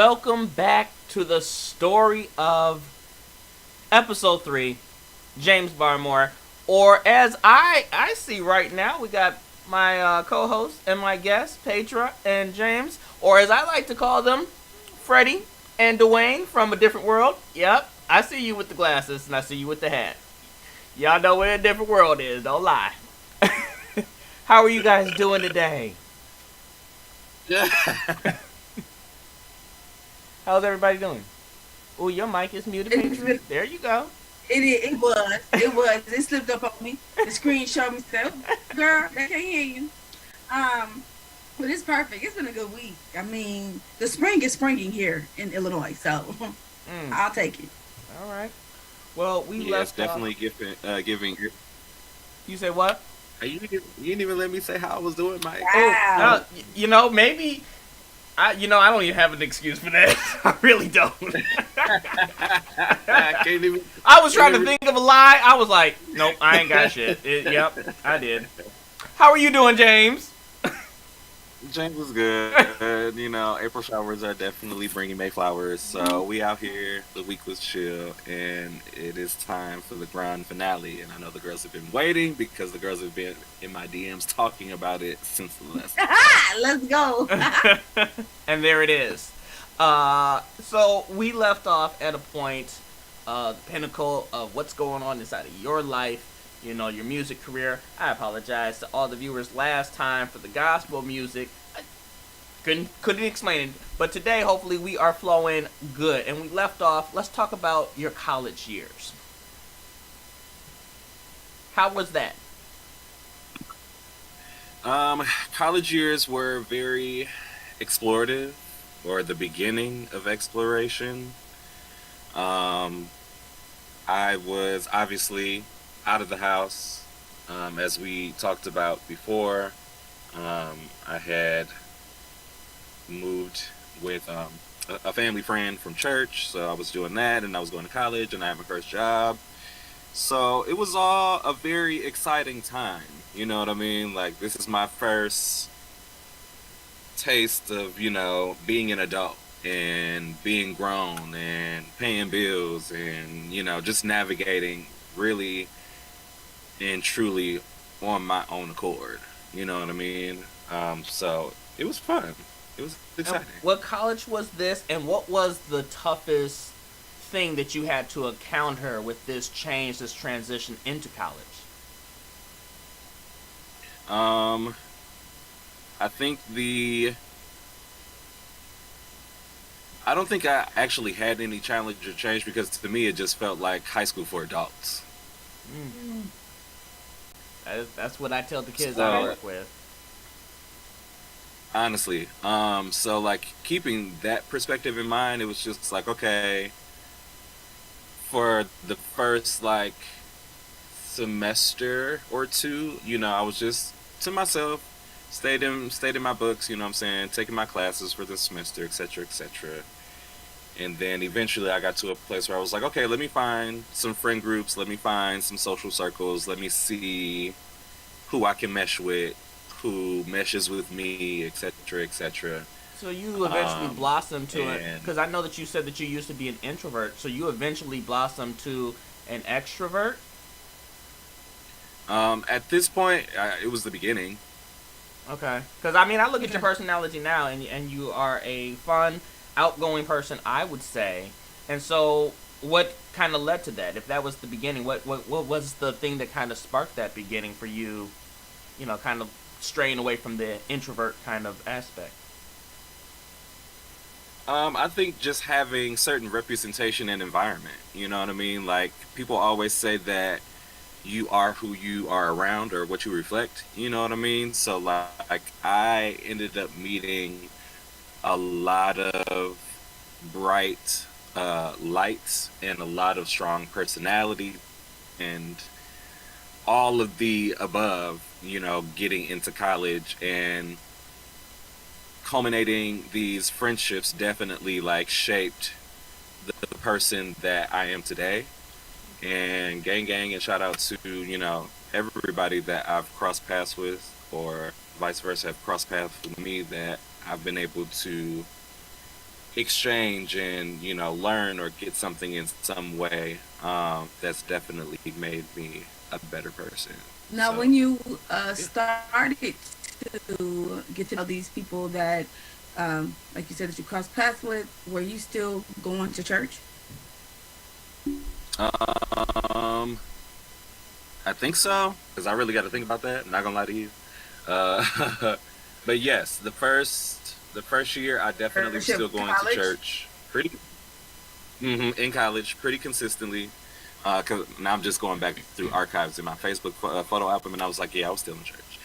welcome back to the story of episode 3, James Barmore. Or as I see right now, we got my co-host and my guest, Petra and James, or as I like to call them, Freddie and Dwayne from a different world. Yep, I see you with the glasses and I see you with the hat. Y'all know where a different world is, don't lie. How are you guys doing today? Yeah. How's everybody doing? Oh, your mic is muted, Petra. There you go. It slipped up on me. The screen showed me stuff. Girl, I can't hear you. But it's perfect. It's been a good week. I mean, the spring is springing here in Illinois, so I'll take it. All right. Well, we Yeah, it's left. definitely giving. You say what? Hey, you didn't even let me say how I was doing, Mike. Wow. Maybe. I don't even have an excuse for that. I really don't. I can't even. I was trying to think of a lie. I was like, nope, I ain't got shit. Yep, I did. How are you doing, James? James was good. April showers are definitely bringing May flowers. So we out here. The week was chill, and it is time for the grand finale. And I know the girls have been waiting because the girls have been in my DMs talking about it since the last. Let's go. And there it is. So we left off at a point, the pinnacle of what's going on inside of your life. Your music career. I apologize to all the viewers last time for the gospel music. I couldn't explain it, but today hopefully we are flowing good. And we left off. Let's talk about your college years. How was that? College years were very explorative, or the beginning of exploration. I was obviously out of the house, as we talked about before. I had moved with a family friend from church, so I was doing that, and I was going to college, and I had my first job. So it was all a very exciting time. You know what I mean? Like, this is my first taste of, being an adult and being grown and paying bills and, just navigating really and truly on my own accord. You know what I mean? So it was fun. It was exciting. And what college was this, and what was the toughest thing that you had to encounter with this change, this transition into college? I think I don't think I actually had any challenge or change because to me it just felt like high school for adults. Mm. That's what I tell the kids So, I work with. honestly, so like keeping that perspective in mind, it was just like, okay, for the first like semester or two, I was just to myself, stayed in my books, you know what I'm saying, taking my classes for the semester, etc., etc. And then eventually I got to a place where I was like, okay, let me find some friend groups, let me find some social circles, let me see who I can mesh with, who meshes with me, etc., etc. So you eventually blossomed to it, And because I know that you said that you used to be an introvert. So you eventually blossomed to an extrovert. at this point, it was the beginning. Okay, because I look at your Okay. personality now, and you are a fun, outgoing person, I would say. And so, what kind of led to that? If that was the beginning, what was the thing that kind of sparked that beginning for you? Kind of straying away from the introvert kind of aspect. I think just having certain representation and environment. You know what I mean? Like people always say that you are who you are around or what you reflect. You know what I mean? So like I ended up meeting a lot of bright lights and a lot of strong personality and all of the above. Getting into college and culminating these friendships definitely like shaped the person that I am today. And gang and shout out to everybody that I've crossed paths with or vice versa have crossed paths with me that I've been able to exchange and, you know, learn or get something in some way, that's definitely made me a better person. Now, So when you yeah. started to get to know these people that, like you said, that you crossed paths with, were you still going to church? Um, I think so, because I really got to think about that. I'm not gonna lie to you. Uh, but yes, the first year, I definitely was Church still in going to college? church in college pretty consistently. Cause now I'm just going back through archives in my Facebook photo album, and I was like, yeah, I was still in church.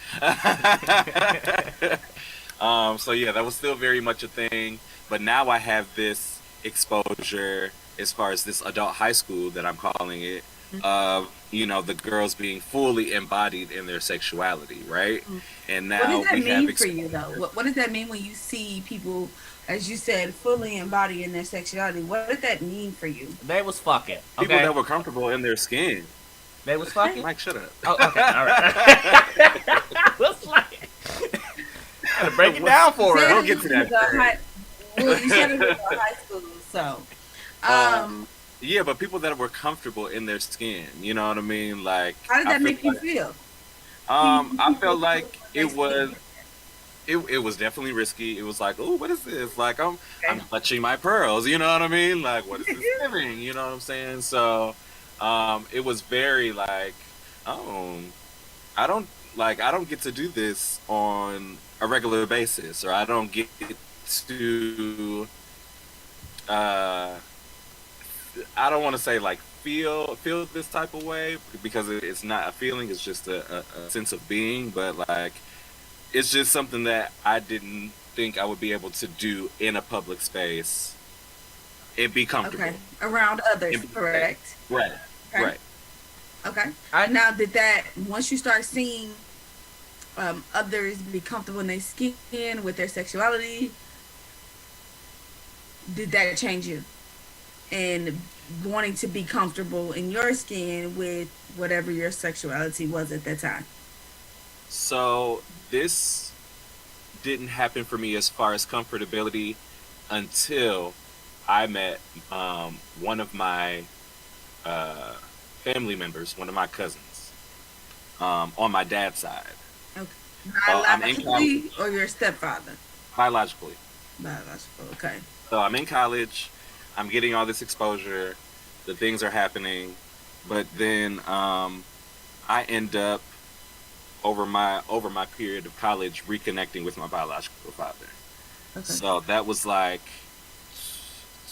So yeah, that was still very much a thing. But now I have this exposure as far as this adult high school that I'm calling it, of, you know, the girls being fully embodied in their sexuality, right? And What does now that we have mean for you, though? exposure. What does that mean when you see people, as you said, fully embodying their sexuality? What did that mean for you? They was fucking. People Okay. that were comfortable in their skin. They was fucking. Mike, shut up. Oh, okay. All right. I was like, gotta break it down for Said her. We'll it get to was that. well, you said it was a high school, so Uh, um, yeah, but people that were comfortable in their skin, you know what I mean? Like, how did I that feel make you like, feel? I felt People like their it was skin. it was definitely risky. It was like, oh, what is this? Like, I'm Okay. clutching my pearls, you know what I mean? Like, what is this giving? You know what I'm saying? So, it was very like, oh, I don't I don't get to do this on a regular basis, or I don't get to uh I don't want to say like feel this type of way, because it's not a feeling, it's just a sense of being, but like it's just something that I didn't think I would be able to do in a public space and be Okay. comfortable Around others, and be safe. correct? Right, Okay. right. Okay. I Now, did that once you start seeing others be comfortable in their skin with their sexuality, did that change you? And wanting to be comfortable in your skin with whatever your sexuality was at that time. So this didn't happen for me as far as comfortability until I met one of my uh, family members, one of my cousins, on my dad's side. Okay. I'm in Biologically college, or your stepfather? biologically. Biological. Okay. So I'm in college. I'm getting all this exposure. The things are happening, but then I end up over my period of college reconnecting with my biological father. Okay. So that was like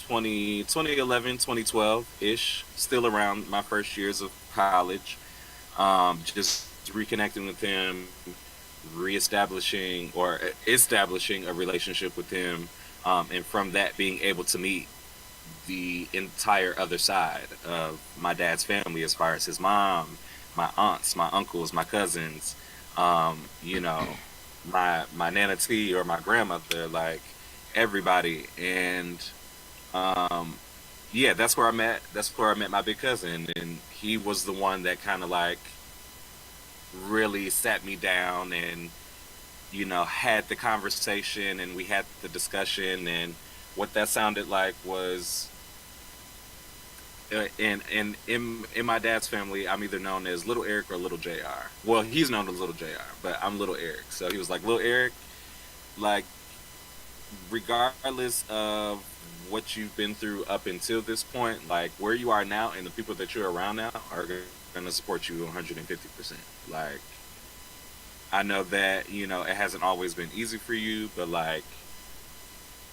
2011, 2012 ish, still around my first years of college. Just reconnecting with him, reestablishing or establishing a relationship with him, and from that being able to meet the entire other side of my dad's family, as far as his mom, my aunts, my uncles, my cousins, you know, my nana T or my grandmother, like everybody. And um, yeah, that's where I met my big cousin, and he was the one that kind of like really sat me down and, you know, had the conversation, and we had the discussion. And what that sounded like was, in my dad's family, I'm either known as Little Eric or Little JR. Well, he's known as Little JR, but I'm Little Eric. So he was like, Little Eric, like, regardless of what you've been through up until this point, like where you are now and the people that you're around now are going to support you 150%. Like, I know that, you know, it hasn't always been easy for you, but like,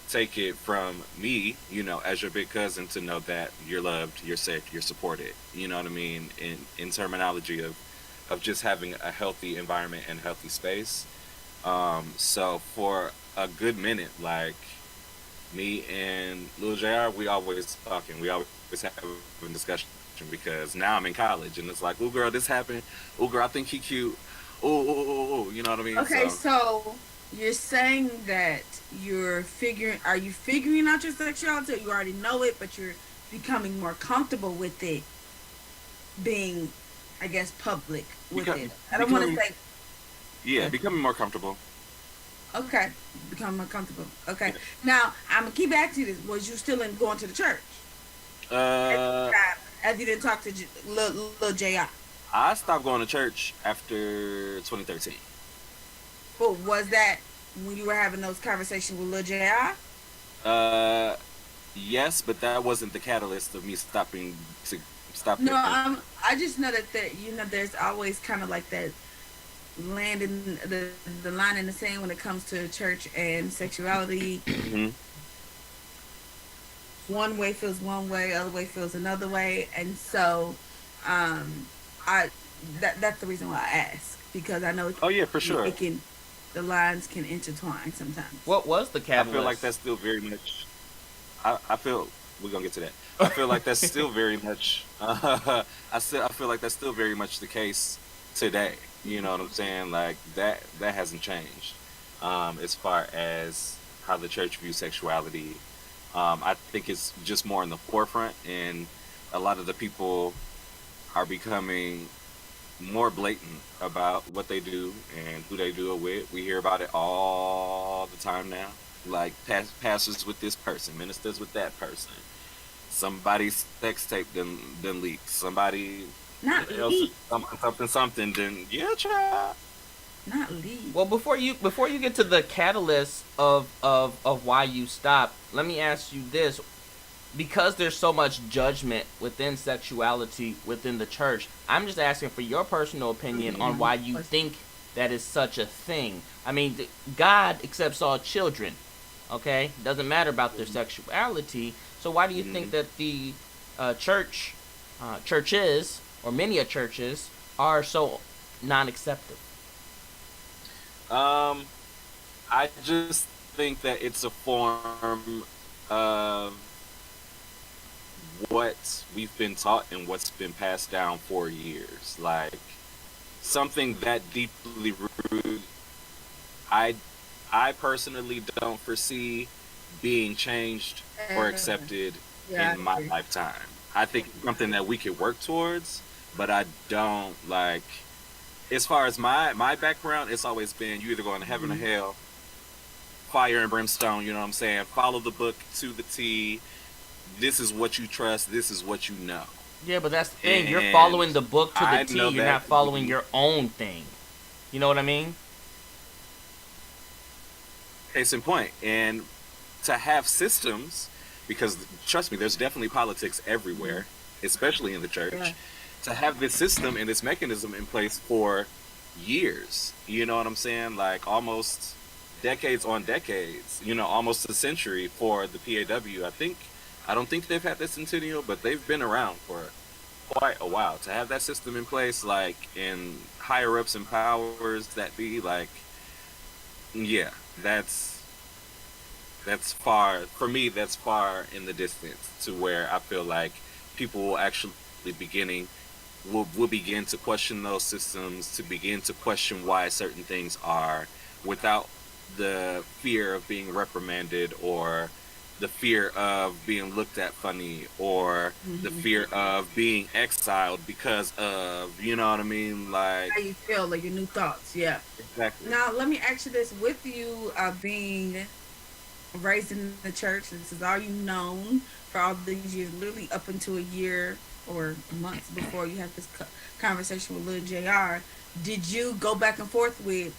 take it from me, you know, as your big cousin, to know that you're loved, you're safe, you're supported. You know what I mean? In terminology of just having a healthy environment and healthy space. So for a good minute, like me and Lil JR, we always talking, we always having a discussion, because now I'm in college and it's like, oh girl, this happened. Oh girl, I think he cute. Oh, you know what I mean? Okay, So so you're saying that are you figuring out your sexuality, or you already know it, but you're becoming more comfortable with it being, I guess, public with become, it. I don't want to becoming say, yeah, becoming more comfortable. Okay, become more comfortable. Okay, now I'm gonna keep asking you this: was you still in going to the church at Uh, the time as you didn't talk to little Jr. I stopped going to church after 2013. But was that when you were having those conversations with little Jr.? Uh, yes, but that wasn't the catalyst of me stopping to stop No, it. I just know that there's always kind of like that land in the line in the sand when it comes to church and sexuality. Hmm. One way feels one way, other way feels another way, and so um, I that's the reason why I ask, because I know Oh yeah, for sure. it can, the lines can intertwine sometimes. What was the I feel like catalyst? that's still very much. I feel we're gonna get to that. I feel like that's still very much. I feel like that's still very much the case today. You know what I'm saying? Like that hasn't changed. As far as how the church views sexuality, I think it's just more in the forefront, and a lot of the people are becoming more blatant about what they do and who they do it with. We hear about it all the time now. Like pastors with this person, ministers with that person. Somebody's sex tape then leaks. Somebody Not else leak, something then yeah, child. not leak. Well, before you get to the catalyst of why you stopped, let me ask you this: because there's so much judgment within sexuality within the church, I'm just asking for your personal opinion on why you think that is such a thing. I mean, God accepts all children. Okay, doesn't matter about their sexuality. So why do you think Mm-hmm. that the church, churches, or many of churches are so non-accepting? Um, I just think that it's a form of what we've been taught and what's been passed down for years. Like something that deeply rooted. I I personally don't foresee being changed or accepted Yeah, in I my agree. lifetime. I think it's something that we could work towards, but I don't like. As far as my background, it's always been you either going to heaven or Mhm. hell, fire and brimstone. You know what I'm saying? Follow the book to the T. This is what you trust. This is what you know. Yeah, but that's the thing. You're And following the book to the I T. know You're that not to following be your own thing. You know what I mean? case in point. And to have systems, because trust me, there's definitely politics Mhm. everywhere, especially in the Yeah. church, to have this system and this mechanism in place for years. You know what I'm saying? Like almost decades on decades, almost a century for the PAW. I don't think they've had this centennial, but they've been around for quite a while. To have that system in place, like in higher ups and powers that be, like, yeah, that's far for me. That's far in the distance to where I feel like people will actually beginning will begin to question those systems, to begin to question why certain things are, without the fear of being reprimanded, or the fear of being looked at funny, or the Mhm. fear of being exiled because of, you know what I mean, like, How you feel, like your new thoughts. Yeah. exactly. Now, let me ask you this: with you being raised in the church, this is all you've known for all these years, literally up until a year or months before you had this conversation with Lil Jr. Did you go back and forth with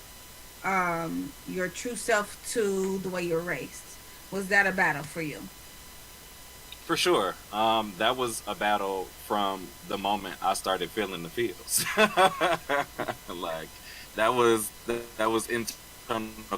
your true self to the way you were raised? Was that a battle for you? For sure. That was a battle from the moment I started feeling the feels. Like that was internal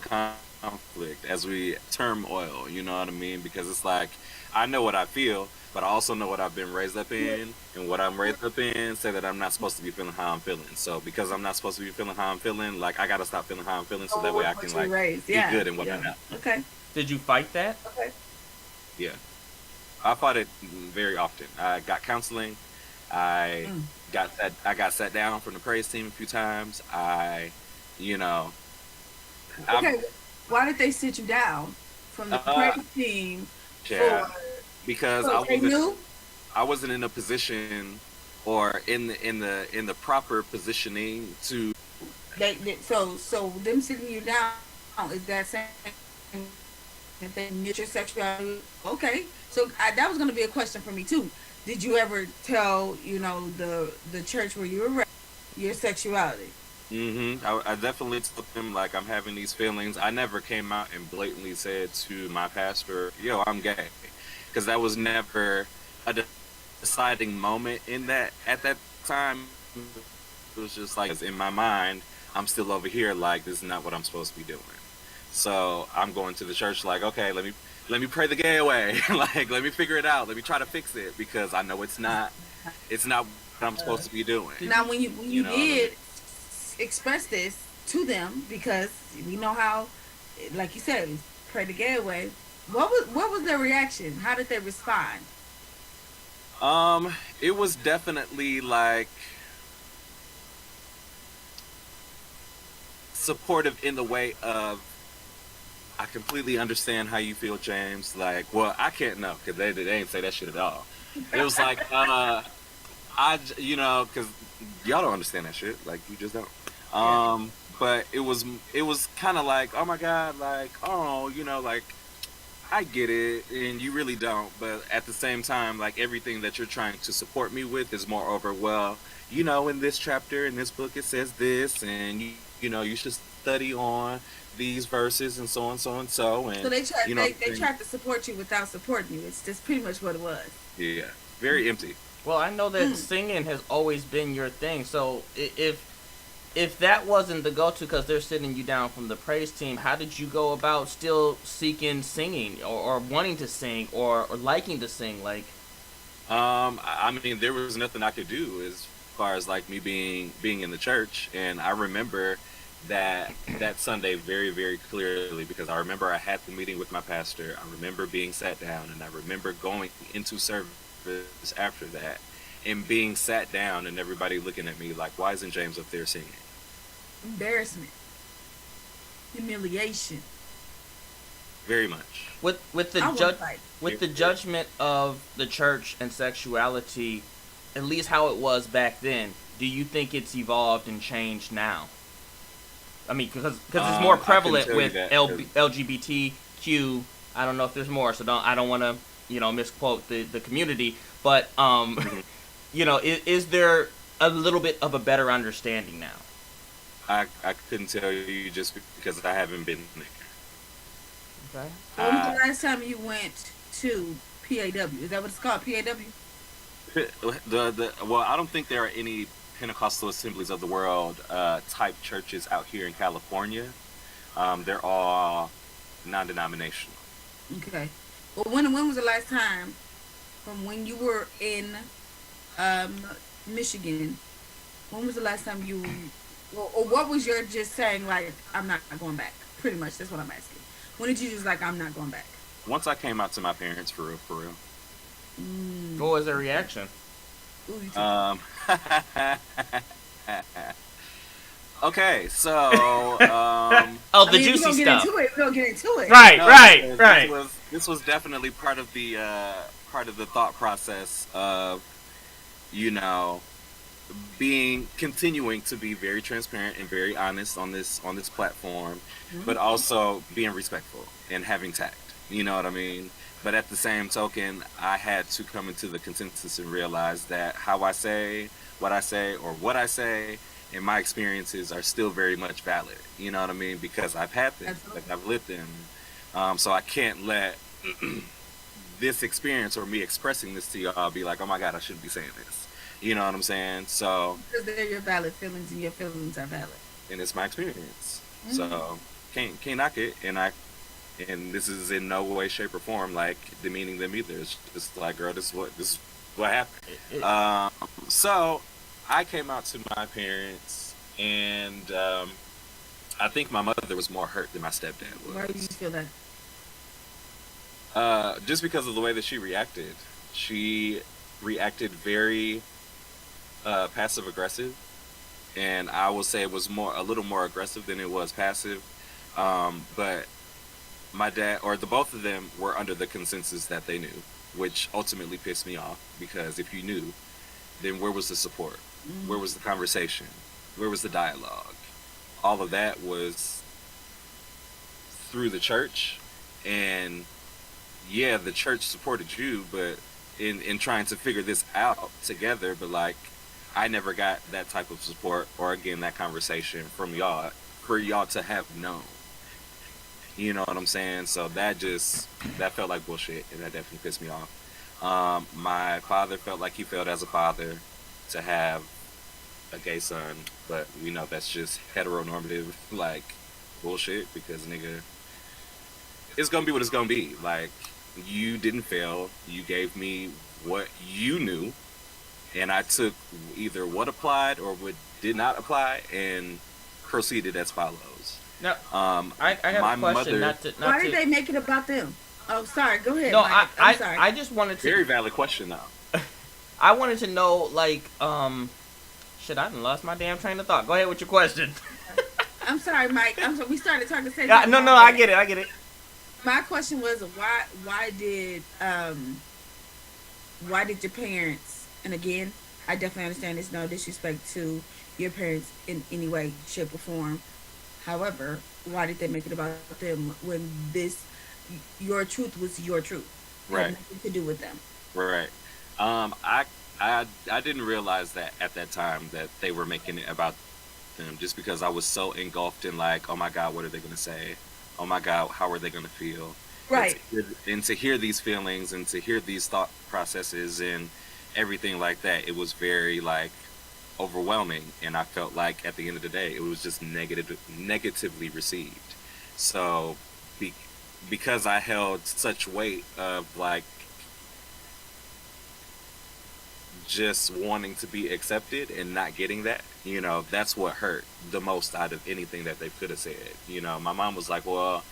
conflict, as we turmoil. You know what I mean? Because it's like I know what I feel, but I also know what I've been raised up in, and what I'm raised up in say that I'm not supposed to be feeling how I'm feeling. So because I'm not supposed to be feeling how I'm feeling, like I gotta stop feeling how I'm feeling, so Oh, that way with I what can you were like raised? be Yeah, good in what I yeah. know. Okay, Did you fight that? okay. Yeah. I fought it very often. I got counseling. I Mm. I got sat down from the praise team a few times. You know, I've Okay, why did they sit you down from the uh praise team for? yeah, because So they knew I wasn't in a position, or in the proper positioning to. so them sitting you down. Is that same thing your sexuality? Okay, so that was going to be a question for me too. Did you ever tell the church where you were raised your sexuality? I definitely told them like I'm having these feelings. I never came out and blatantly said to my pastor, "Yo, I'm gay," because that was never a deciding moment in that at that time. It was just like in my mind, I'm still over here like this is not what I'm supposed to be doing. So I'm going to the church like, okay, let me pray the gay away. Like let me figure it out. Let me try to fix it because I know it's not what I'm supposed to be doing. Now, when you What I mean? did express this to them, because we know how, like you said, pray the gay away. What was their reaction? How did they respond? It was definitely like supportive in the way of I completely understand how you feel, James. Like, well, I can't know because they didn't say that shit at all. It was like, because y'all don't understand that shit. Like, you just don't. Yeah. But it was kind of like, oh my god, like, oh, like I get it, and you really don't. But at the same time, like everything that you're trying to support me with is moreover, well, in this chapter in this book it says this, and you should study on these verses and so on, so and so, So and they tried you know, they tried to support you without supporting you. It's just pretty much what it was. yeah, very empty. Well, I know that singing has always been your thing. So if that wasn't the go-to because they're sitting you down from the praise team, how did you go about still seeking singing or wanting to sing or liking to sing? Like, I mean, there was nothing I could do as far as like me being in the church, and I remember that Sunday very very clearly because I remember I had the meeting with my pastor. I remember being sat down, and I remember going into service after that and being sat down and everybody looking at me like, why isn't James up there singing? Embarrassment, humiliation. Very much. with the I want judge to fight. with the judgment of the church and sexuality, at least how it was back then. Do you think it's evolved and changed now? I mean, because it's more I couldn't prevalent tell you with that 'cause LGBTQ. I don't know if there's more, so I don't want to misquote the community, but Mhm. is there a little bit of a better understanding now? I couldn't tell you just because I haven't been there. Okay. When was the I, last time you went to PAW? Is that what it's called? PAW? well, I don't think there are any Pentecostal Assemblies of the World type churches out here in California. They're all non-denominational. Okay. Well, when was the last time from when you were in um, Michigan? When was the last time you, or what was your just saying like I'm not going back? Pretty much that's what I'm asking. When did you just like I'm not going back? Once I came out to my parents for real, for real. What was their reaction? Ooh, you took Um, okay, so Oh, I the mean, if juicy we don't get stuff. into it. We don't get into it. Right, no, right, because right. this was definitely part of the thought process of you know being continuing to be very transparent and very honest on this platform, but Mhm. also being respectful and having tact. You know what I mean? But at the same token, I had to come into the consensus and realize that how I say or what I say and my experiences are still very much valid. You know what I mean? Because I've had them, like Absolutely. I've lived them. So I can't let this experience or me expressing this to y'all be like, oh my God, I shouldn't be saying this. You know what I'm saying? So, Because they're your valid feelings, and your feelings are valid. and it's my experience. Hmm. So can't knock it. And this is in no way, shape, or form like demeaning them either. It's just like, girl, this is what happened. It, Um, so I came out to my parents, and I think my mother was more hurt than my stepdad Why do you was. feel that? Just because of the way that she reacted. She reacted very passive aggressive, and I will say it was a little more aggressive than it was passive. But my dad or the both of them were under the consensus that they knew, which ultimately pissed me off because if you knew, then where was the support? Where Mm. was the conversation? Where was the dialogue? All of that was through the church, and yeah, the church supported you, but in trying to figure this out together, but like I never got that type of support or again that conversation from y'all for y'all to have known. You know what I'm saying? So that felt like bullshit, and that definitely pissed me off. My father felt like he failed as a father to have a gay son, but we know that's just heteronormative like bullshit because nigga, it's gonna be what it's gonna be. Like you didn't fail, you gave me what you knew, and I took either what applied or what did not apply and proceeded as follows. Now, I have my a question. mother. Why did they make it about them? Oh, sorry. Go ahead. No, Mike. I'm sorry. I just wanted to. Very valid question, though. I wanted to know, like, shit, I done lost my damn train of thought. Go ahead with your question. I'm sorry, Mike. I'm sorry. We started talking the same Yeah, time. no, I get it. My question was why did your parents, and again, I definitely understand there's no disrespect to your parents in any way, shape, or form. However, why did they make it about them when your truth was your truth? It Right. had nothing to do with them. Right. I didn't realize that at that time that they were making it about them just because I was so engulfed in like, oh my God, what are they gonna say? Oh my God, how are they gonna feel? Right. And to hear these feelings and to hear these thought processes and everything like that, it was very like overwhelming, and I felt like at the end of the day it was just negatively received. So because I held such weight of like just wanting to be accepted and not getting that, that's what hurt the most out of anything that they could have said. My mom was like, well,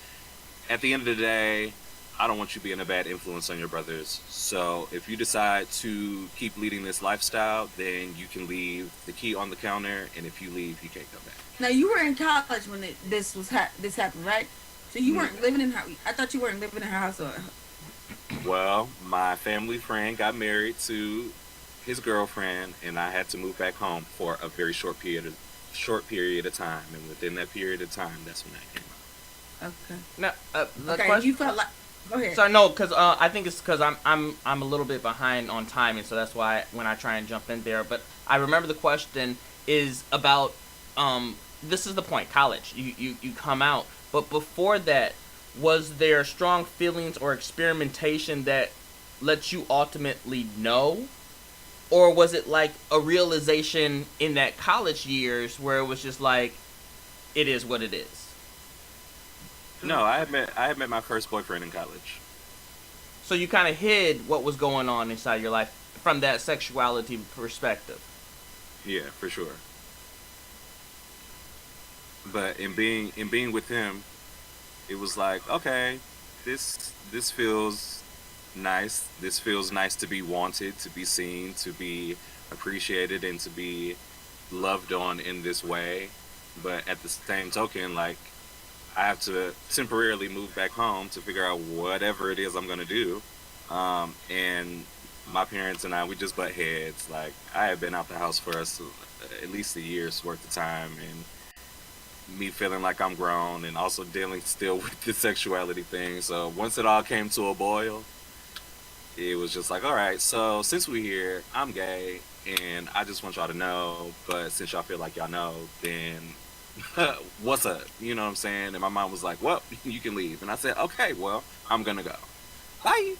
at the end of the day, I don't want you being a bad influence on your brothers. So if you decide to keep leading this lifestyle, then you can leave the key on the counter, and if you leave, you can't come back. Now you were in college when this happened, right? So you weren't living in her. I thought you weren't living in her house. Well, my family friend got married to his girlfriend, and I had to move back home for a very short period of time, and within that period of time, that's when I came. Okay. Now, the Okay. question. You felt like. Go ahead. Sorry, no, because I think it's because I'm a little bit behind on timing, so that's why when I try and jump in there. But I remember the question is about this is the point, college. You come out, but before that, was there strong feelings or experimentation that let you ultimately know, or was it like a realization in that college years where it was just like, it is what it is? No, I had met my first boyfriend in college. So you kind of hid what was going on inside your life from that sexuality perspective. Yeah, for sure. But in being with him, it was like, okay, this feels nice. This feels nice to be wanted, to be seen, to be appreciated, and to be loved on in this way. But at the same token, like, I have to temporarily move back home to figure out whatever it is I'm gonna do. And my parents and I, we just butt heads. Like, I had been out the house for us at least a year's worth of time, and me feeling like I'm grown, and also dealing still with the sexuality thing. So once it all came to a boil, it was just like, all right, so since we're here, I'm gay, and I just want y'all to know. But since y'all feel like y'all know, then what's up? You know what I'm saying? And my mom was like, well, you can leave. And I said, okay, well, I'm gonna go. Bye.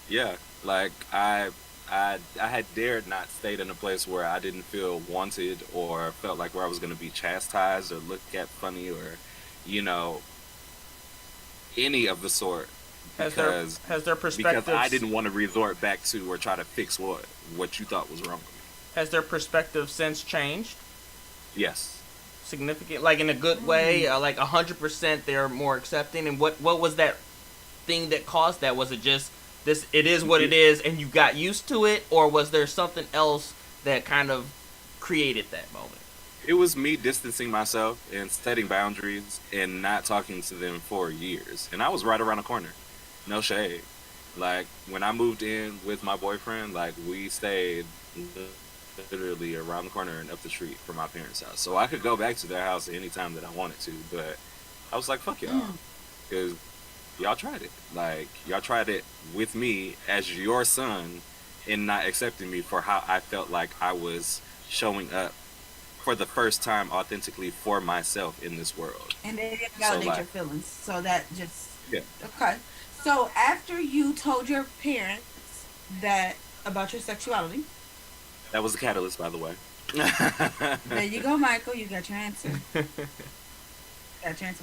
Yeah, like I had dared not stayed in a place where I didn't feel wanted or felt like where I was gonna be chastised or looked at funny or, any of the sort. Has their perspective, because I didn't want to resort back to or try to fix what you thought was wrong with me. has their perspective since changed? Yes. Significant, like in a good way, like 100% they're more accepting. And what was that thing that caused that? Was it just this? It is what it is, and you got used to it, or was there something else that kind of created that moment? It was me distancing myself and setting boundaries and not talking to them for years. And I was right around the corner. No shade. Like, when I moved in with my boyfriend, like, we stayed literally around the corner and up the street from my parents' house. So I could go back to their house any time that I wanted to, but I was like, fuck y'all. Because y'all tried it. Like, y'all tried it with me as your son and not accepting me for how I felt like I was showing up for the first time authentically for myself in this world. And they didn't validate like, your feelings. So that just... Yeah. Okay. So after you told your parents that about your sexuality... That was the catalyst, by the way. There you go, Michael. You got your answer.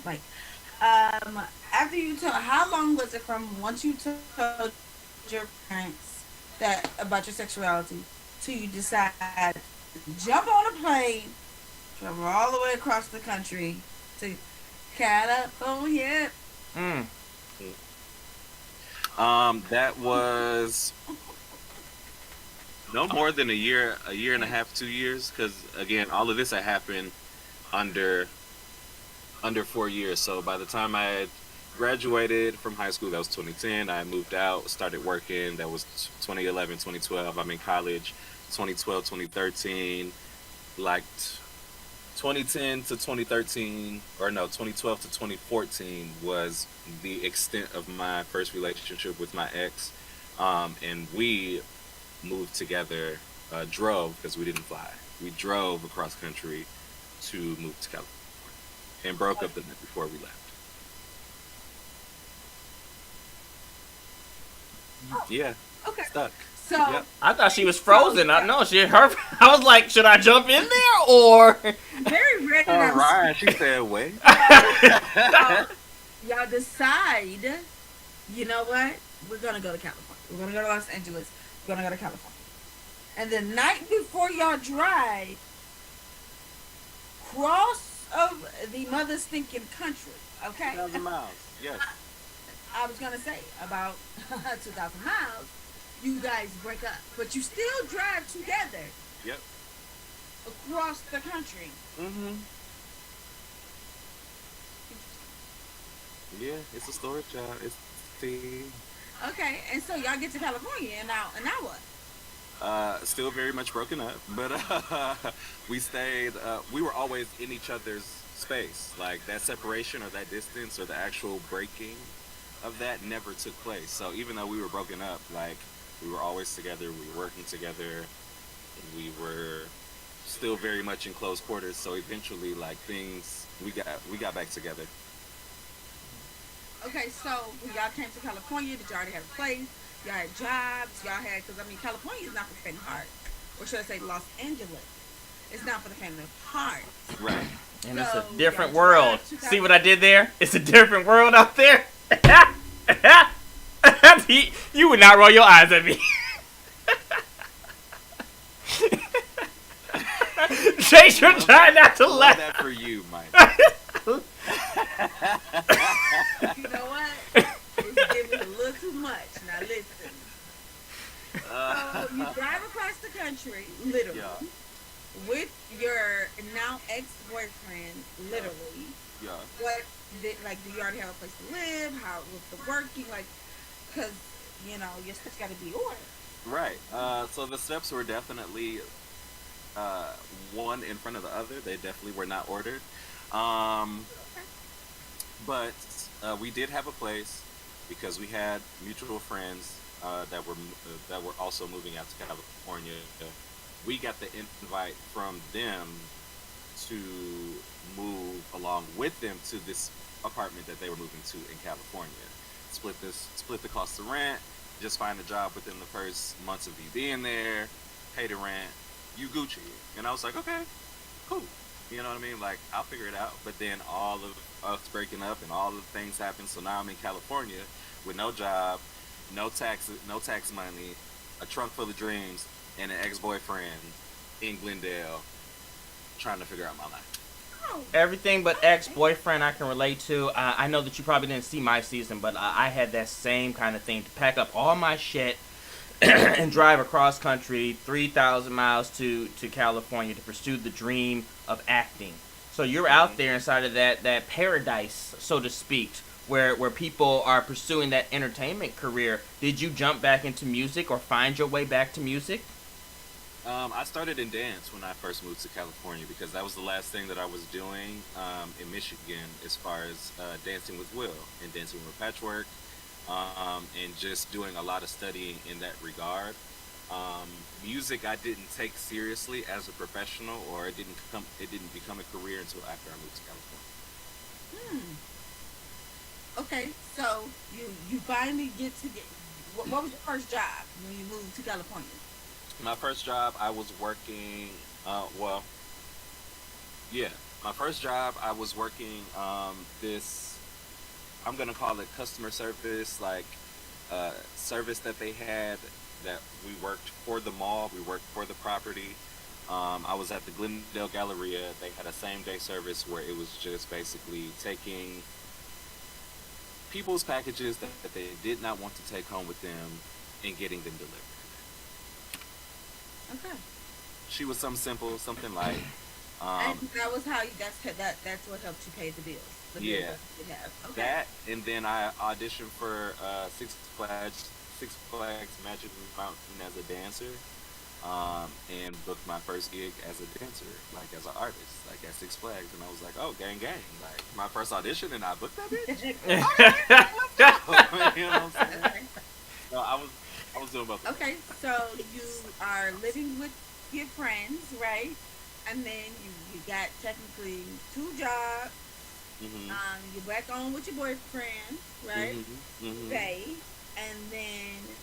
Mike. After you told... How long was it from once you told your parents that about your sexuality till you decide jump on a plane, travel all the way across the country to California? That was no more than a year and a half, 2 years, because again, all of this had happened under 4 years. So by the time I had graduated from high school, that was 2010. I moved out, started working. That was 2011, 2012. I'm in college, 2012, 2013. Like 2010 to 2013, or no, 2012 to 2014 was the extent of my first relationship with my ex. And we moved together, drove, because we didn't fly. We drove across country to move to California and broke up the night before we left. Yeah. Okay. Stuck. So Yep. I thought she was frozen. I know she her. I was like, should I jump in there or? very rare. All right, she said, wait. Y'all decide, you know what? We're going to go to California. We're going to go to Los Angeles. We're going to go to California. And the night before y'all drive, cross of the mother's thinking country, okay? 2,000 miles, yes. I was going to say, about 2,000 miles, you guys break up. But you still drive together. Yep. Across the country. Mm-hmm. Yeah, it's a story, child. It's tea. Okay, and so y'all get to California, and now what? Still very much broken up, but we stayed. We were always in each other's space. Like that separation or that distance or the actual breaking of that never took place. So even though we were broken up, like we were always together. We were working together. We were still very much in close quarters. So eventually, like things, we got back together. Okay, so when y'all came to California, did y'all already have a place? Y'all had jobs? Y'all had, because I mean, California is not for the faint of heart. Or should I say Los Angeles? It's not for the faint of heart. Right. And So, it's a different y'all world. drive See what I did there? It's a different world out there. You would not roll your eyes at me. Chase, you're trying not to I love laugh. that for you, Mike. You know what? It's giving a little too much. Now listen. So you drive across the country, literally, Yeah. with your now ex-boyfriend, literally. Yeah. What did, like, do you already have a place to live? How was the working? Like, because, you know, your stuff's got to be ordered. Right. So the steps were definitely one in front of the other. They definitely were not ordered. But we did have a place because we had mutual friends that were also moving out to California. We got the invite from them to move along with them to this apartment that they were moving to in California. Split the cost of rent. Just find a job within the first months of you being there. Pay the rent. You Gucci. And I was like, okay, cool. You know what I mean? Like, I'll figure it out. But then all of us breaking up and all of the things happened. So now I'm in California with no job, no tax money, a trunk full of dreams, and an ex-boyfriend in Glendale trying to figure out my life. Everything but ex-boyfriend I can relate to. I know that you probably didn't see my season, but I had that same kind of thing to pack up all my shit and drive across country 3,000 miles to California to pursue the dream of acting. So you're out there inside of that paradise, so to speak, where people are pursuing that entertainment career. Did you jump back into music or find your way back to music? I started in dance when I first moved to California because that was the last thing that I was doing in Michigan as far as dancing with Will and dancing with Patchwork, and just doing a lot of studying in that regard. Music I didn't take seriously as a professional, or it didn't become a career until after I moved to California. Hmm. Okay, so you finally get. What was your first job when you moved to California? My first job, I was working. Well, yeah, my first job, I was working this. I'm gonna call it customer service, like service that they had that we worked for the mall. We worked for the property. I was at the Glendale Galleria. They had a same day service where it was just basically taking people's packages that they did not want to take home with them and getting them delivered. Okay. She was something simple, something like, And that was how you. That's what helped you pay the bills. The bills yeah, that you did have. Okay. that, and then I auditioned for Six Flags Magic Mountain as a dancer, and booked my first gig as a dancer, like as an artist, like at Six Flags, and I was like, oh, gang, gang, like my first audition, and I booked that bitch. Let's go. You know what I'm saying? Okay. No, I was doing both. Okay. So you are living with your friends, right? And then you got technically two jobs. Mhm. You're back on with your boyfriend, right? Mhm. Mhm. Bae. And then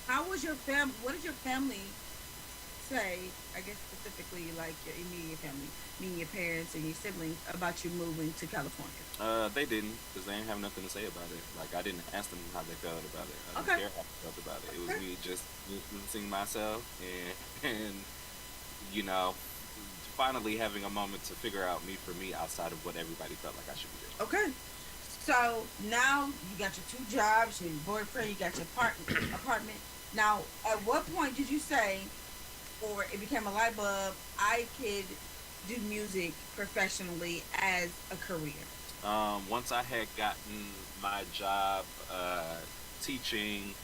how was your family? What did your family say? I guess specifically like your immediate family, meaning your parents and your siblings, about you moving to California. They didn't, because they didn't have nothing to say about it. Like I didn't ask them how they felt about it. I didn't Okay. care how they felt about it. It was Okay. me just influencing myself and you know, finally having a moment to figure out me for me outside of what everybody felt like I should be doing. Okay. So now you got your two jobs, your boyfriend, you got your apartment. Now, at what point did you say, or it became a light bulb, I could do music professionally as a career? Once I had gotten my job teaching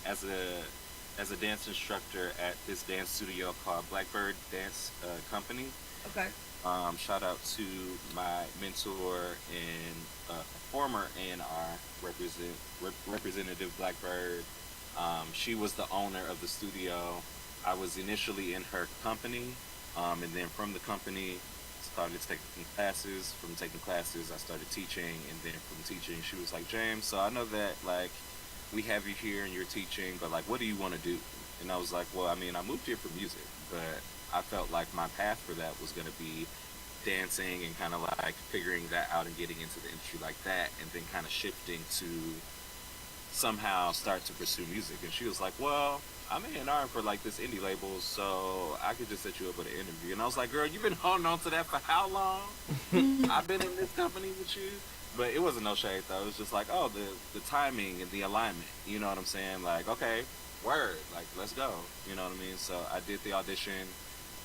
as a dance instructor at this dance studio called Blackbird Dance Company. Okay. Shout out to my mentor and former A&R representative Blackbird. She was the owner of the studio. I was initially in her company, and then from the company, started taking classes. From taking classes, I started teaching, and then from teaching, she was like, James, so I know that like we have you here and you're teaching, but like, what do you want to do? And I was like, well, I mean, I moved here for music, but I felt like my path for that was going to be dancing and kind of like figuring that out and getting into the industry like that, and then kind of shifting to somehow start to pursue music. And she was like, well, I'm A&R for like this indie label, so I could just set you up with an interview. And I was like, girl, you've been holding on to that for how long? I've been in this company with you. But it wasn't no shade though. It was just like, oh, the timing and the alignment. You know what I'm saying? Like, okay, word, like let's go. You know what I mean? So I did the audition.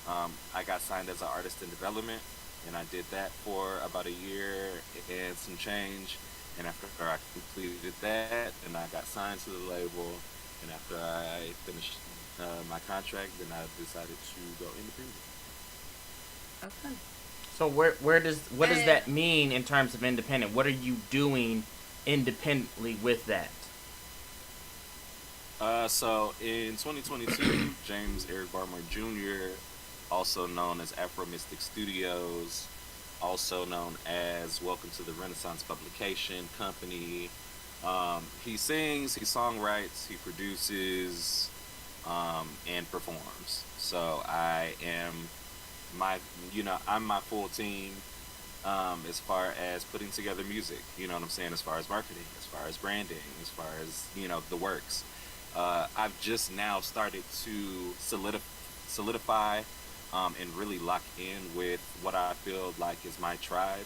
I got signed as an artist in development, and I did that for about a year and some change. And after I completed that, then I got signed to the label. And after I finished my contract, then I decided to go independent. Okay. So where does what does And that mean in terms of independent? What are you doing independently with that? So in 2022, James Eric Barmore Jr., also known as Afro Mystic Studios, also known as Welcome to the Renaissance Publication Company. He sings, he songwrites, he produces, and performs. So I am I'm my full team as far as putting together music. You know what I'm saying? As far as marketing, as far as branding, as far as the works. I've just now started to solidify and really lock in with what I feel like is my tribe,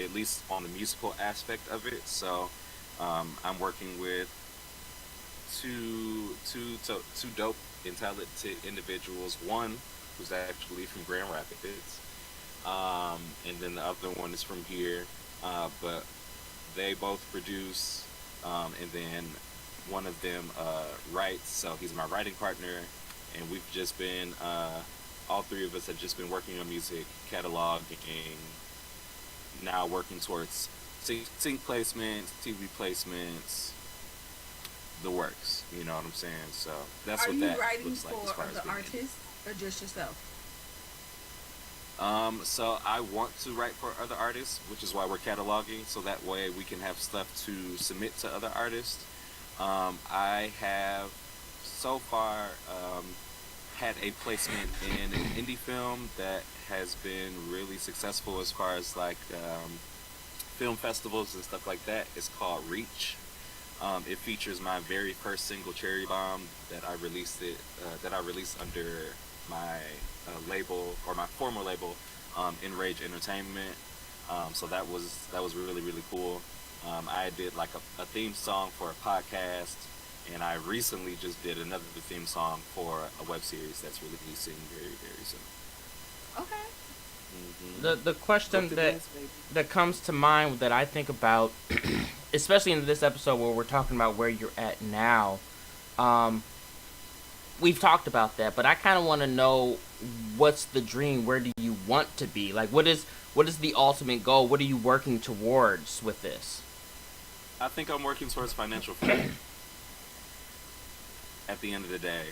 at least on the musical aspect of it. So I'm working with two dope and talented individuals. One who's actually from Grand Rapids, and then the other one is from here. But they both produce, and then one of them writes. So he's my writing partner, and we've just been all three of us have just been working on music, cataloging, now working towards sync placements, TV placements, the works. You know what I'm saying? So that's Are what you that writing looks like as for far as the being. artist or just yourself? So I want to write for other artists, which is why we're cataloging, so that way we can have stuff to submit to other artists. I have so far had a placement in an indie film that has been really successful as far as like film festivals and stuff like that. It's called Reach. It features my very first single, Cherry Bomb, that I released under my label, or my former label, Enrage Entertainment. So that was really really cool. I did like a theme song for a podcast, and I recently just did another theme song for a web series that's releasing very very soon. Okay. The question Book the that dance, baby. that comes to mind that I think about, especially in this episode where we're talking about where you're at now, we've talked about that, but I kind of want to know, what's the dream? Where do you want to be? Like, what is the ultimate goal? What are you working towards with this? I think I'm working towards financial freedom. At the end of the day,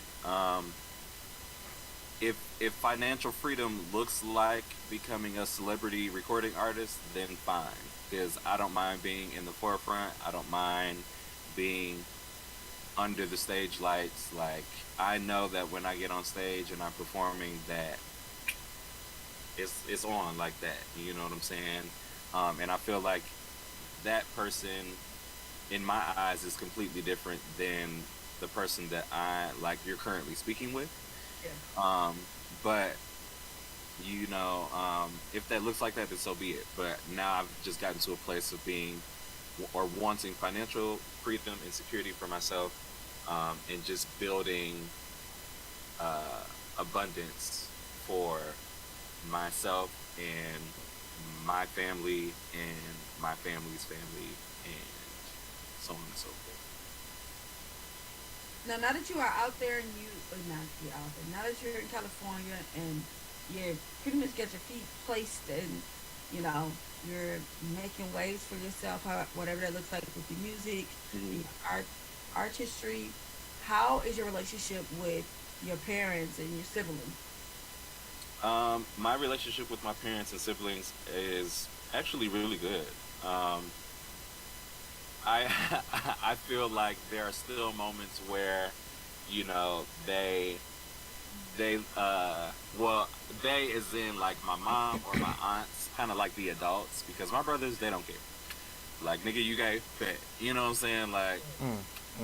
if financial freedom looks like becoming a celebrity recording artist, then fine. Because I don't mind being in the forefront. I don't mind being under the stage lights. Like, I know that when I get on stage and I'm performing, that it's on like that. You know what I'm saying? And I feel like that person, in my eyes, is completely different than the person that you're currently speaking with. Yeah. But if that looks like that, then so be it. But now I've just gotten to a place of being or wanting financial freedom and security for myself, and just building abundance for myself and my family and my family's family and so on and so forth. Now that you are out there and now that you're in California and you pretty much get your feet placed and you're making waves for yourself, whatever that looks like with your music, Mhm. your artistry. How is your relationship with your parents and your siblings? My relationship with my parents and siblings is actually really good. I I feel like there are still moments where, they well, they is in like my mom or my aunts, kind of like the adults, because my brothers, they don't care. Like, nigga, you got fat. You know what I'm saying? Like,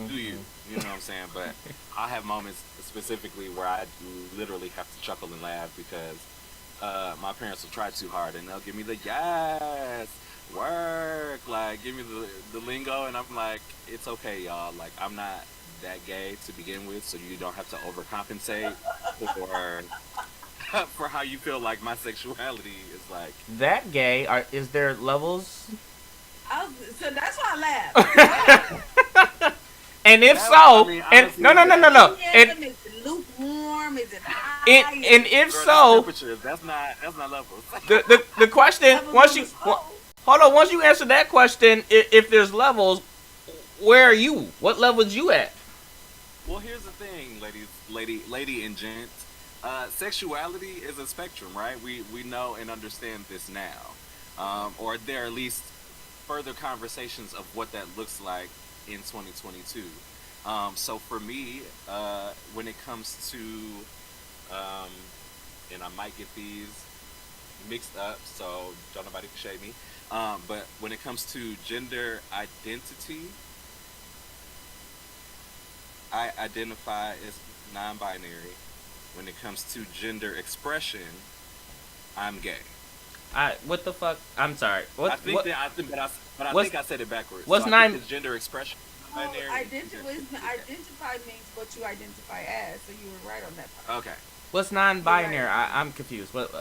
do you? You know what I'm saying? But I have moments specifically where I literally have to chuckle and laugh because my parents will try too hard and they'll give me the yes, work, like give me the lingo, and I'm like, it's okay, y'all. Like, I'm not that gay to begin with, so you don't have to overcompensate for for how you feel like my sexuality is like. That gay? Is there levels? So that's why I laughed. And if That- so, I mean, and honestly, no, and Is it lukewarm? Is it high? and if Girl, that's so, temperatures. That's not levels. the question, Levels once of you the soul. hold on, once you answer that question, if there's levels, where are you? What levels you at? Well, here's the thing, lady and gent. Sexuality is a spectrum, right? We know and understand this now, or there are at least further conversations of what that looks like in 2022. So for me, when it comes to, and I might get these mixed up, so don't nobody shade me. But when it comes to gender identity, I identify as non-binary. When it comes to gender expression, I'm gay. What the fuck? I'm sorry. I think that I think, but I what's- think I said it backwards. what's so I think nine- it's gender expression. Well, Binary. identify means what you identify as, so you were right on that part. Okay. What's non-binary? Right. I'm confused. What's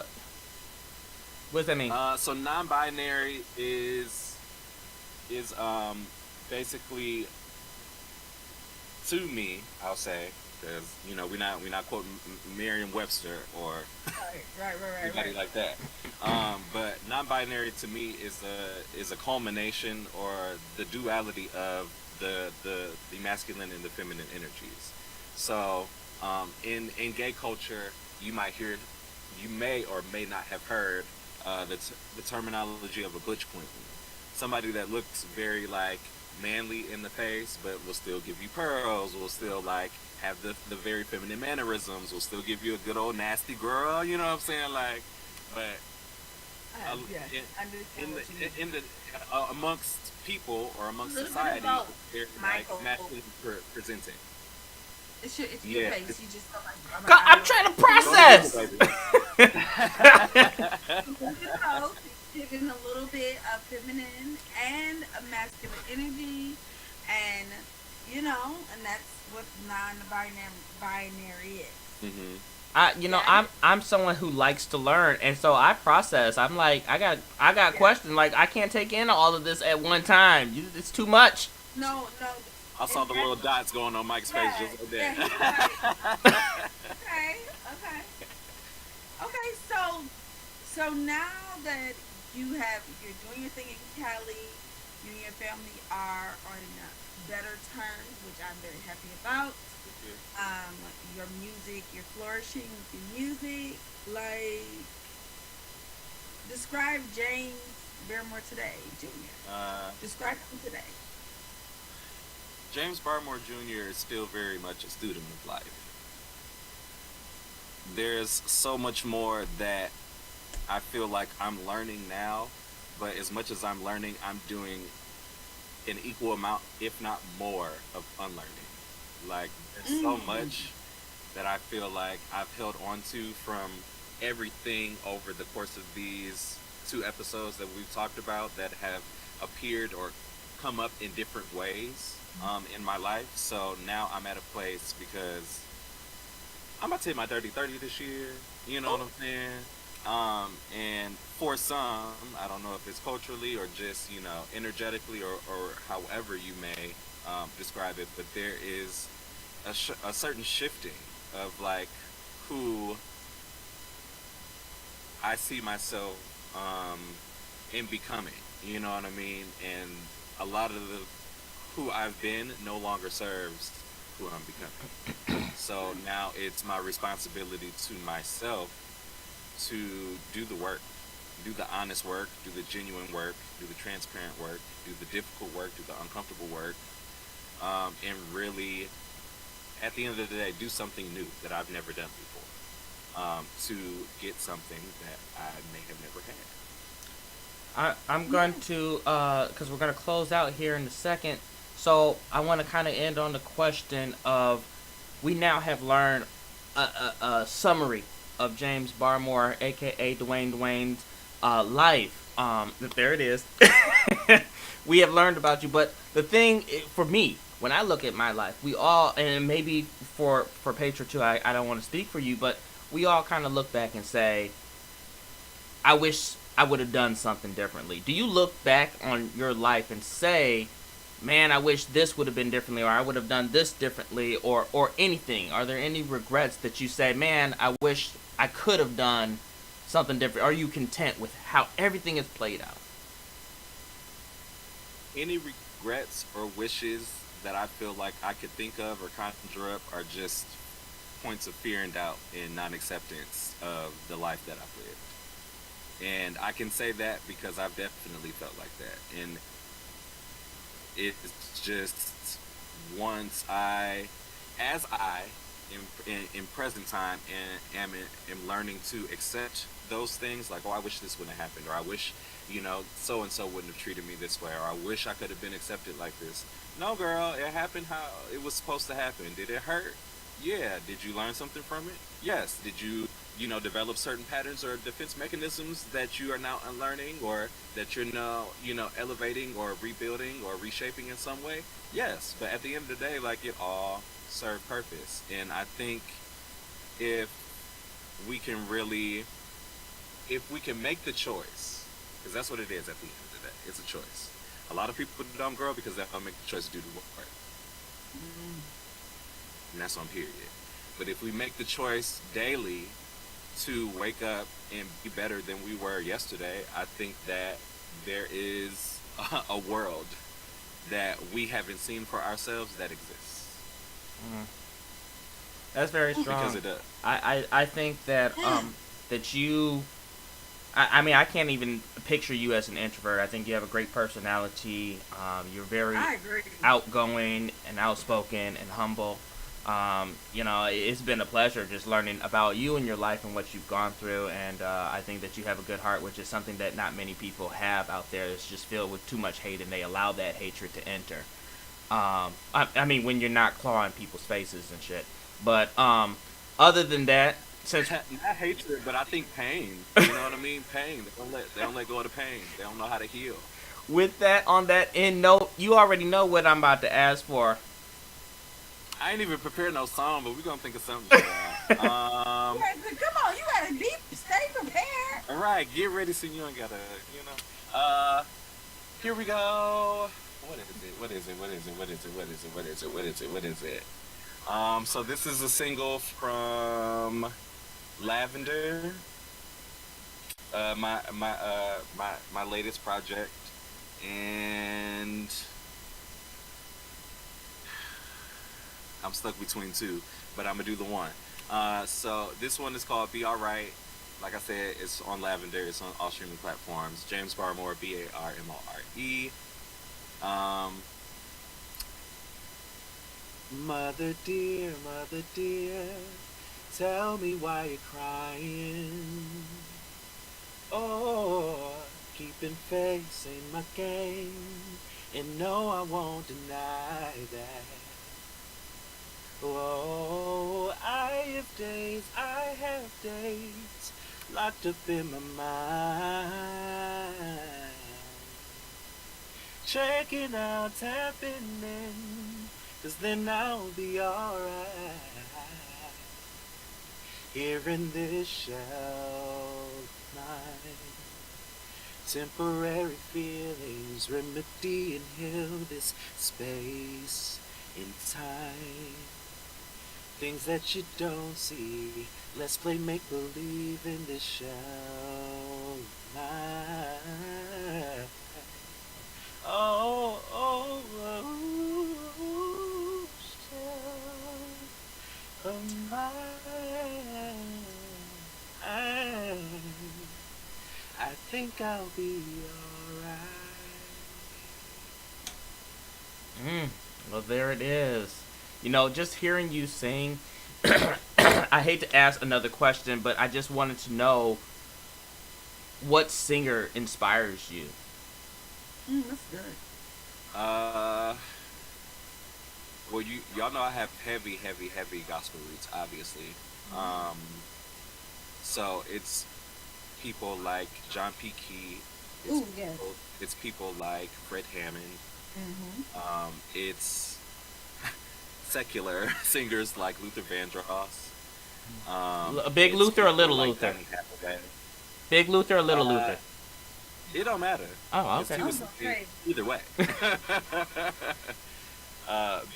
that mean? So non-binary is basically, to me, I'll say, because we're not quoting Merriam-Webster or Right. anybody like that. But non-binary to me is a culmination or the duality of the masculine and the feminine energies. So in gay culture, you may or may not have heard the terminology of a butch queen, somebody that looks very like manly in the face, but will still give you pearls, will still like have the very feminine mannerisms, will still give you a good old nasty girl. You know what I'm saying? Like, but Yes, in, I understand in what you mean. the in the amongst people or A amongst little bit society, about they're like Michael. masculine presenting. It's your Yeah. face. You just don't like. I'm trying to Go ahead, process. You know, giving a little bit of feminine and a masculine energy, and and that's what non-binary is. hmm Yeah. I'm someone who likes to learn, and so I process. I'm like, I got Yeah. questions. Like, I can't take in all of this at one time. It's too much. No, no, I saw and the that's little dots going on Mike's face yeah, just like yeah. He's that. like, okay, okay, okay. So now that you're doing your thing in Cali, you and your family are on better terms, which I'm very happy about. Um, your music, you're flourishing with your music. Like, describe James Barrymore today, Jr. uh, Describe him today. James Barmore Jr. is still very much a student of life. There's so much more that I feel like I'm learning now, but as much as I'm learning, I'm doing an equal amount, if not more, of unlearning. Like, there's so Mm. much that I feel like I've held on to from everything over the course of these two episodes that we've talked about that have appeared or come up in different ways in my life. So now I'm at a place because I'm about to hit my dirty 30 this year. You know what Oh, I'm saying? And for some, I don't know if it's culturally or just, energetically or however you may describe it, but there is a certain shifting of like who I see myself in becoming. You know what I mean? And a lot of the who I've been no longer serves who I'm becoming. So now it's my responsibility to myself to do the work, do the honest work, do the genuine work, do the transparent work, do the difficult work, do the uncomfortable work, and really, at the end of the day, do something new that I've never done before, to get something that I may have never had. I'm going yeah. to, because we're going to close out here in a second. So I want to kind of end on the question of, we now have learned a summary of James Barmore, aka Dwayne's life. There it is. We have learned about you, but the thing for me, when I look at my life, we all, and maybe for Petra too, I don't want to speak for you, but we all kind of look back and say, I wish I would have done something differently. Do you look back on your life and say, man, I wish this would have been differently, or I would have done this differently, or anything? Are there any regrets that you say, man, I wish I could have done something different? Are you content with how everything is played out? Any regrets or wishes that I feel like I could think of or conjure up are just points of fear and doubt and non-acceptance of the life that I've lived. And I can say that because I've definitely felt like that. And it's just once as I, in present time, and am learning to accept those things, like, oh, I wish this wouldn't have happened, or I wish, so and so wouldn't have treated me this way, or I wish I could have been accepted like this. No, girl, it happened how it was supposed to happen. Did it hurt? Yeah. Did you learn something from it? Yes. Did you, develop certain patterns or defense mechanisms that you are now unlearning, or that you're now, elevating or rebuilding or reshaping in some way? Yes. But at the end of the day, like, it all served purpose. And I think if we can really, if we can make the choice, because that's what it is at the end of the day, it's a choice. A lot of people don't grow because they don't make the choice to do the work. Mm. and that's on period. But if we make the choice daily to wake up and be better than we were yesterday, I think that there is a world that we haven't seen for ourselves that exists. That's very strong. Because it does. I think that that you. I mean, I can't even picture you as an introvert. I think you have a great personality. You're very outgoing and outspoken and humble. You know, it's been a pleasure just learning about you and your life and what you've gone through. And I think that you have a good heart, which is something that not many people have out there. It's just filled with too much hate, and they allow that hatred to enter. I mean, when you're not clawing people's faces and shit. But other than that, since not hatred, but I think pain. You know what I mean? Pain. They don't let go of the pain. They don't know how to heal. With that, on that end note, you already know what I'm about to ask for. I ain't even prepared no song, but we're gonna think of something. Come on, you gotta stay prepared. All right, get ready so you ain't gotta, you know. Here we go. What is it? So this is a single from Lavender, my latest project, and I'm stuck between two, but I'm gonna do the one. So this one is called "Be Alright." Like I said, it's on Lavender. It's on all streaming platforms. James Barmore, Barmore. Mother dear, tell me why you're crying. Oh, keeping faith ain't my game, and no, I won't deny that. Oh, I have days locked up in my mind, checking out, tapping in, 'cause then I'll be alright. Here in this shell of mine, temporary feelings remedy and heal this space in time. Things that you don't see, let's play make-believe in this shell of mine. Oh, shell of mine. I think I'll be alright. Well, there it is. You know, just hearing you sing, I hate to ask another question, but I just wanted to know what singer inspires you. That's good. Well, y'all know I have heavy gospel roots, obviously. So it's people like John P. Key. It's people like Fred Hammond. It's secular singers like Luther Vandross. A big Luther or little like Luther? Big Luther or little Luther? It don't matter. Oh, okay. Either way.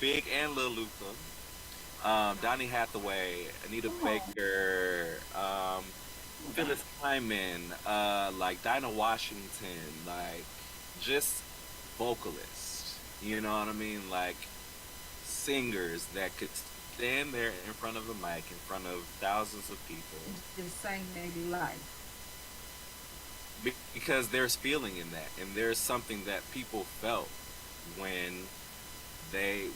Big and little Luther. Donny Hathaway, Anita Baker, Phyllis Hyman, like Dinah Washington, like just vocalists. You know what I mean? Like singers that could stand there in front of a mic in front of thousands of people and sing maybe life. Because there's feeling in that, and there's something that people felt when they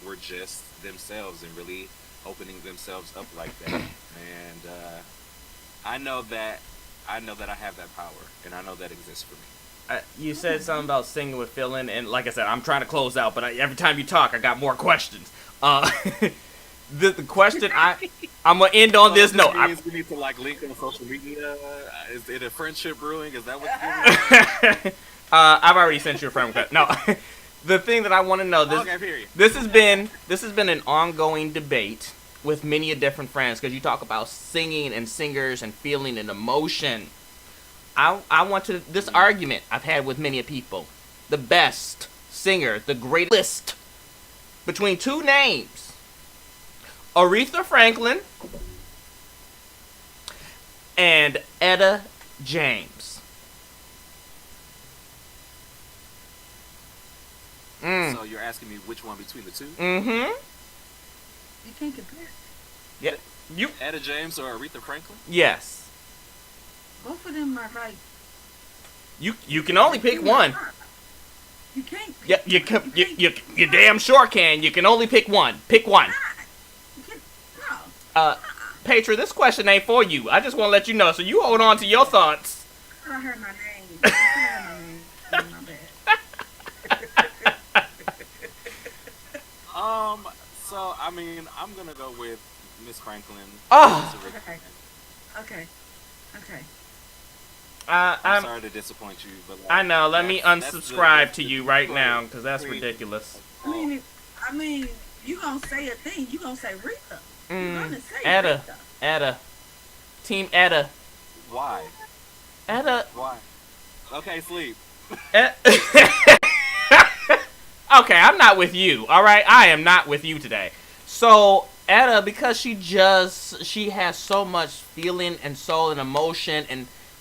were just themselves and really opening themselves up like that. And I know that I have that power, and I know that exists for me. You said something about singing with feeling, and like I said, I'm trying to close out, but every time you talk, I got more questions. The question I'm gonna end on this note. We need to like link on social media. Is it a friendship brewing? Is that what? I've already sent you a friend request. No, the thing that I want to know this has been an ongoing debate with many different friends, because you talk about singing and singers and feeling and emotion. I want to this argument I've had with many people. The best singer, the greatest, between two names, Aretha Franklin and Etta James. So you're asking me which one between the two? Mm-hmm. You can't compare. Yeah. You. Etta James or Aretha Franklin? Yes. Both of them are like. You can only pick one. You can't. Yeah, you damn sure can. You can only pick one. Pick one. No. Petra, this question ain't for you. I just want to let you know, so you hold on to your thoughts. I heard my name. I heard my name. My bad. So I mean, I'm gonna go with Miss Franklin. Oh. Okay. I'm sorry to disappoint you, but I know. Let me unsubscribe to you right now, because that's ridiculous. I mean, you gonna say a thing? You gonna say Rita? You gonna say Etta. Team Etta. Why? Etta. Why? Okay, sleep. Okay, I'm not with you. All right, I am not with you today. So Etta, because she has so much feeling and soul and emotion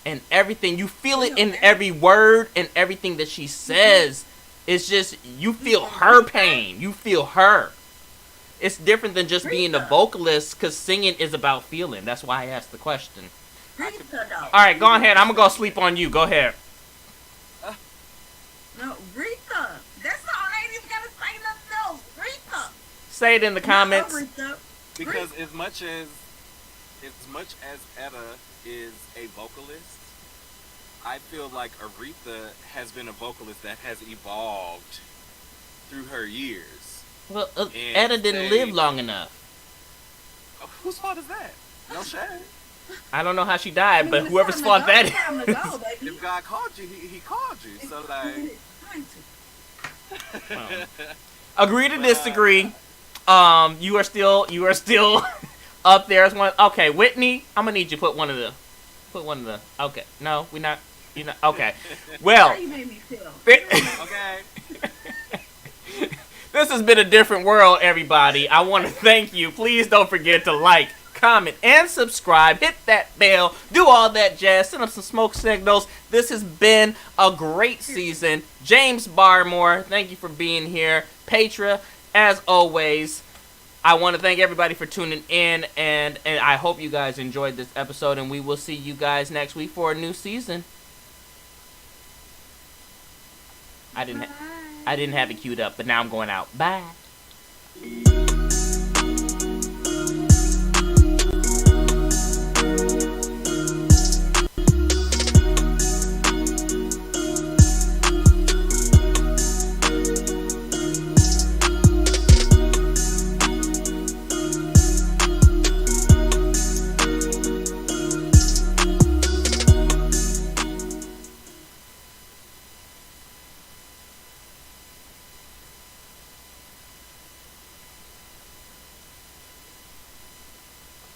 and everything. You feel it in every word and everything that she says. It's just, you feel her pain. You feel her. It's different than just being a vocalist, because singing is about feeling. That's why I asked the question. Alright, go ahead. I'm going to go sleep on you. Go ahead. No, Rita. That's all. I ain't even got to say nothing else. Rita. Say it in the comments. Because as much as Etta is a vocalist, I feel like Aretha has been a vocalist that has evolved through her years. Well, Etta didn't live long enough. Whose fault is that? No shame. I don't know how she died, but whoever's fault that is. If God called you, he called you. So like, agree to disagree. You are still up there as one. Okay, Whitney, I'm gonna need you to put one of the. Okay, no, we're not. You're not. Okay, well. You made me feel. Okay. This has been a different world, everybody. I want to thank you. Please don't forget to like, comment, and subscribe. Hit that bell. Do all that jazz. Send up some smoke signals. This has been a great season. James Barmore, thank you for being here. Petra, as always, I want to thank everybody for tuning in, and I hope you guys enjoyed this episode, and we will see you guys next week for a new season. I didn't have it queued up, but now I'm going out. Bye.